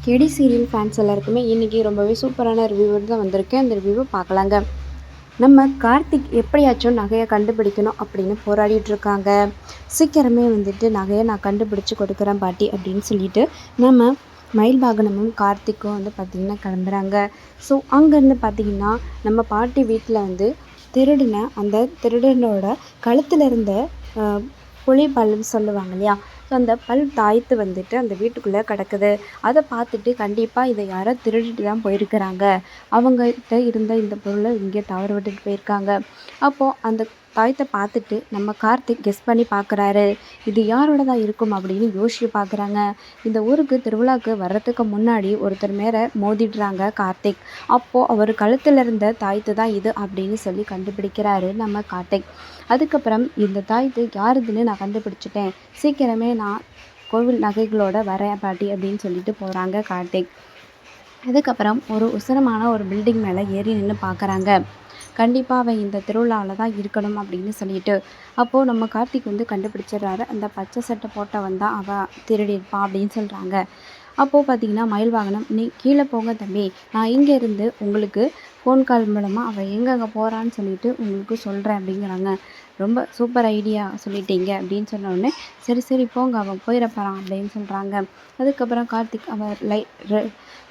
கெடி serial fans எல்லாருக்குமே இன்றைக்கி ரொம்பவே சூப்பரான ரிவ்யூவோடு தான் வந்திருக்கேன். அந்த ரிவ்யூவை பார்க்கலாங்க. நம்ம கார்த்திக் எப்படியாச்சும் நகையை கண்டுபிடிக்கணும் அப்படின்னு போராடிட்டு இருக்காங்க. சீக்கிரமே வந்துட்டு நகையை நான் கண்டுபிடிச்சி கொடுக்குறேன் பாட்டி அப்படின்னு சொல்லிட்டு நம்ம மயில் வாகனமும் கார்த்திக்கும் வந்து பார்த்திங்கன்னா கிளம்புறாங்க. ஸோ அங்கேருந்து பார்த்திங்கன்னா நம்ம பாட்டி வீட்டில் வந்து அந்த திருடனோட கழுத்தில் இருந்த புலி பல்லுன்னு சொல்லுவாங்க இல்லையா, ஸோ அந்த பல் தாய்த்து வந்துட்டு அந்த வீட்டுக்குள்ளே கிடக்குது. அதை பார்த்துட்டு கண்டிப்பாக இதை யாரோ திருடிட்டு தான் போயிருக்கிறாங்க, அவங்ககிட்ட இருந்த இந்த பொருளை இங்கே தவறு விட்டுட்டு போயிருக்காங்க. அப்போது அந்த தாயத்தை பார்த்துட்டு நம்ம கார்த்திக் கெஸ் பண்ணி பார்க்குறாரு, இது யாரோடதாக இருக்கும் அப்படின்னு யோசிச்சு பார்க்குறாங்க. இந்த ஊருக்கு திருவிழாவுக்கு வர்றதுக்கு முன்னாடி ஒருத்தர் மேலே மோதிடுறாங்க கார்த்திக். அப்போது அவர் கழுத்தில் இருந்த தாயத்து தான் இது அப்படின்னு சொல்லி கண்டுபிடிக்கிறாரு நம்ம கார்த்திக். அதுக்கப்புறம் இந்த தாயத்து யாருதுன்னு நான் கண்டுபிடிச்சிட்டேன், சீக்கிரமே நான் கோவில் நகைகளோட வரேன் பாட்டி அப்படின்னு சொல்லிட்டு போகிறாங்க கார்த்திக். அதுக்கப்புறம் ஒரு உசரமான ஒரு பில்டிங் மேலே ஏறி நின்று பார்க்குறாங்க. கண்டிப்பாக அவன் இந்த திருவிழாவில் தான் இருக்கணும் அப்படின்னு சொல்லிட்டு. அப்போது நம்ம கார்த்திக் வந்து கண்டுபிடிச்சிடுறாரு, அந்த பச்சை சட்டை போட்டவன் தான் அவன் திருடியிருப்பான் அப்படின்னு சொல்கிறாங்க. அப்போது பார்த்திங்கன்னா மயில் வாகனம், நீ கீழே போங்க தம்பி, நான் இங்கேருந்து உங்களுக்கு ஃபோன் கால் மூலமாக அவள் எங்கெங்கே போகிறான்னு சொல்லிட்டு உங்களுக்கு சொல்கிறேன் அப்படிங்கிறாங்க. ரொம்ப சூப்பர் ஐடியா சொல்லிட்டீங்க அப்படின்னு சொன்னோடனே, சரி சரி போங்க அவன் போயிடப்போகிறான் அப்படின்னு சொல்கிறாங்க. அதுக்கப்புறம் கார்த்திக் அவன்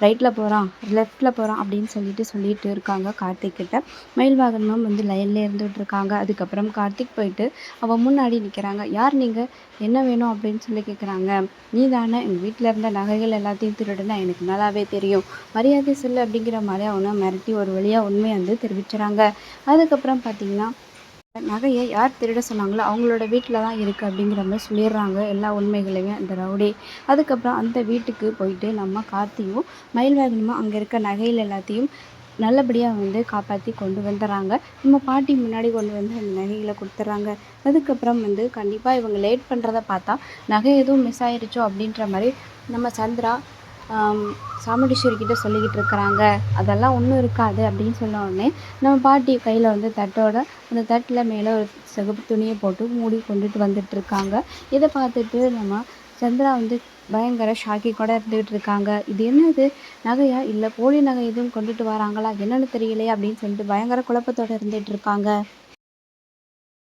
ரைட்டில் போகிறான் லெஃப்டில் போகிறான் அப்படின்னு சொல்லிட்டு இருக்காங்க கார்த்திக் கிட்ட. மயில் வாகனமும் வந்து லைன்லேயே இருந்துகிட்டு இருக்காங்க. அதுக்கப்புறம் கார்த்திக் போயிட்டு அவன் முன்னாடி நிற்கிறாங்க. யார் நீங்கள், என்ன வேணும் அப்படின்னு சொல்லி கேட்குறாங்க. நீ தானே எங்கள் வீட்டில் இருந்த நகைகள் எல்லாத்தையும் திருடுனா, எனக்கு நல்லாவே தெரியும், மரியாதை சொல்லு அப்படிங்கிற மாதிரி அவனை மிரட்டி ஒரு வழியாக உண்மையை வந்து தெரிவிச்சுறாங்க. அதுக்கப்புறம் பார்த்திங்கன்னா நகையை யார் திருட சொன்னாங்களோ அவங்களோட வீட்டில் தான் இருக்குது அப்படிங்கிற மாதிரி சொல்லிடுறாங்க எல்லா உண்மைகளையும் அந்த ரவுடி. அதுக்கப்புறம் அந்த வீட்டுக்கு போயிட்டு நம்ம கார்த்தியும் மயில் வாகனமும் அங்கே இருக்க நகைகள் எல்லாத்தையும் நல்லபடியாக வந்து காப்பாற்றி கொண்டு வந்துடுறாங்க. நம்ம பாட்டி முன்னாடி கொண்டு வந்து அந்த நகைகளை கொடுத்துட்றாங்க. அதுக்கப்புறம் வந்து கண்டிப்பாக இவங்க லேட் பண்ணுறத பார்த்தா நகை எதுவும் மிஸ் ஆயிடுச்சோ அப்படின்ற மாதிரி நம்ம சந்திரா சாமுண்டீஸ்வரிக்கிட்ட சொல்லிக்கிட்டு இருக்கிறாங்க. அதெல்லாம் ஒன்றும் இருக்காது அப்படின்னு சொன்ன உடனே நம்ம பாட்டி கையில் வந்து தட்டோட அந்த தட்டில் மேலே ஒரு சிகப்பு துணியை போட்டு மூடி கொண்டுட்டு வந்துட்டுருக்காங்க. இதை பார்த்துட்டு நம்ம சந்திரா வந்து பயங்கர ஷாக்கி கூட இருந்துகிட்டு இருக்காங்க. இது என்னது, நகையா இல்லை போலி நகை எதுவும் கொண்டுட்டு வராங்களா என்னன்னு தெரியலையே அப்படின்னு சொல்லிட்டு பயங்கர குழப்பத்தோடு இருந்துகிட்டு இருக்காங்க.